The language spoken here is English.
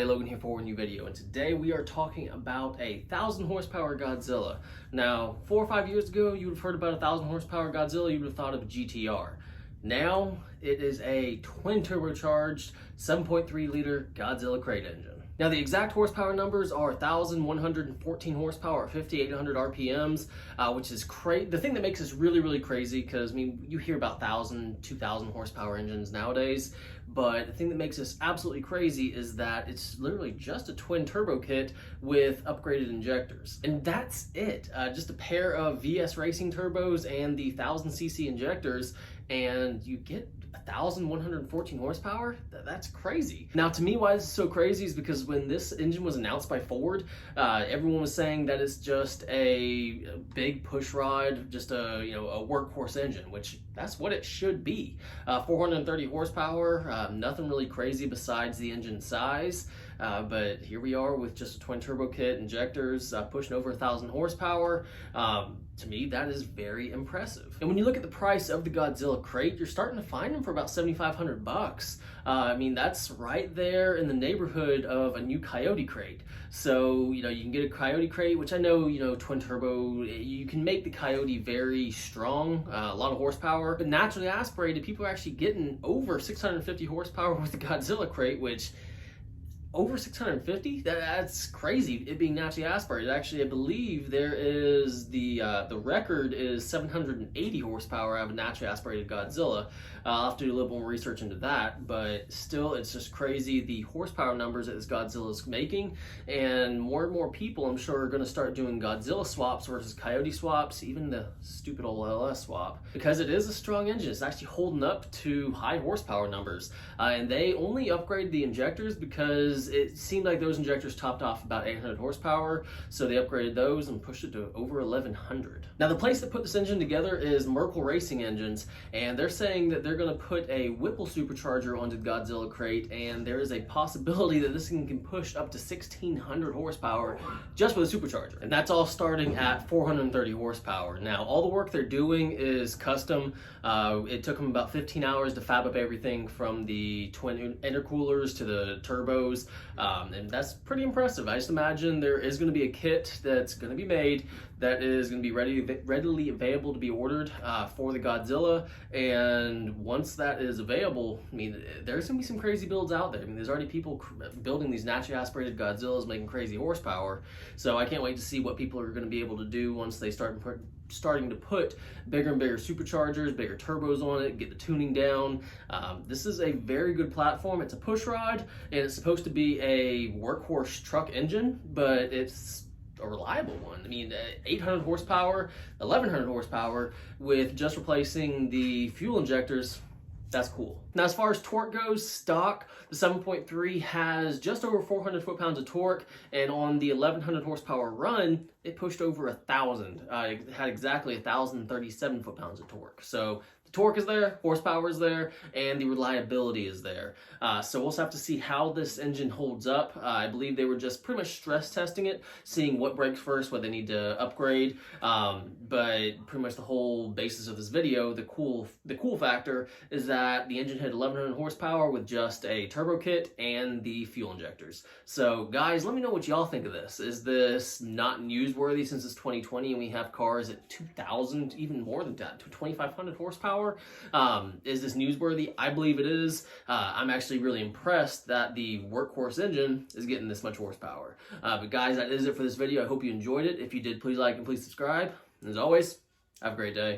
everybody, Logan here for a new video, and today we are talking about a 1,000 horsepower Godzilla. Now, 4 or 5 years ago, you would have heard about a 1,000 horsepower Godzilla, you would have thought of a GTR. Now, it is a twin turbocharged 7.3 liter Godzilla crate engine. Now, the exact horsepower numbers are 1,114 horsepower at 5,800 RPMs, which is crazy. The thing that makes this really crazy, because I mean, you hear about 1,000, 2,000 horsepower engines nowadays, but the thing that makes this absolutely crazy is that it's literally just a twin turbo kit with upgraded injectors. And that's it. Just a pair of VS Racing turbos and the 1,000cc injectors, and you get 1,114 horsepower? That's crazy. Now, to me, why this is so crazy is because when this engine was announced by Ford, everyone was saying that it's just a big push rod, just a workhorse engine, which that's what it should be. 430 horsepower, nothing really crazy besides the engine size. But here we are with just a twin turbo kit, injectors, pushing over 1,000 horsepower. To me, that is very impressive. And when you look at the price of the Godzilla crate, you're starting to find them for about 7,500 bucks. I mean, that's right there in the neighborhood of a new Coyote crate. So, you can get a Coyote crate, which I know, twin turbo, you can make the Coyote very strong, a lot of horsepower, but naturally aspirated, people are actually getting over 650 horsepower with the Godzilla crate, which over 650? That's crazy, it being naturally aspirated. Actually, I believe there is the record is 780 horsepower out of a naturally aspirated Godzilla. I'll have to do a little more research into that, but still, it's just crazy the horsepower numbers that this Godzilla is making, and more people, I'm sure, are going to start doing Godzilla swaps versus Coyote swaps, even the stupid old LS swap, because it is a strong engine. It's actually holding up to high horsepower numbers, and they only upgraded the injectors because it seemed like those injectors topped off about 800 horsepower, so they upgraded those and pushed it to over 1,100. Now, the place that put this engine together is Merkle Racing Engines, and they're saying that they're going to put a Whipple supercharger onto the Godzilla crate, and there is a possibility that this thing can push up to 1,600 horsepower just with a supercharger, and that's all starting at 430 horsepower. Now, all the work they're doing is custom. It took them about 15 hours to fab up everything from the twin intercoolers to the turbos, and that's pretty impressive. I just imagine there is going to be a kit that's going to be made that is going to be readily available to be ordered for the Godzilla, and once that is available, I mean, there's going to be some crazy builds out there. I mean, there's already people building these naturally aspirated Godzillas making crazy horsepower, so I can't wait to see what people are going to be able to do once they starting to put bigger and bigger superchargers, bigger turbos on it, get the tuning down. This is a very good platform. It's a push rod, and it's supposed to be a workhorse truck engine, but it's a reliable one. I mean, 800 horsepower, 1,100 horsepower with just replacing the fuel injectors. That's cool. Now, as far as torque goes, stock, the 7.3 has just over 400 foot-pounds of torque, and on the 1,100 horsepower run, it pushed over 1,000. It had exactly 1,037 foot-pounds of torque. So the torque is there, horsepower is there, and the reliability is there. So we'll also have to see how this engine holds up. I believe they were just pretty much stress testing it, seeing what breaks first, what they need to upgrade. But pretty much the whole basis of this video, the cool factor is that the engine had 1,100 horsepower with just a turbo kit and the fuel injectors. So guys, let me know what y'all think of this. Is this not newsworthy since it's 2020 and we have cars at 2,000, even more than that, to 2,500 horsepower? Is this newsworthy? I believe it is. I'm actually really impressed that the workhorse engine is getting this much horsepower. But guys, that is it for this video. I hope you enjoyed it. If you did, please like and please subscribe. And as always, have a great day.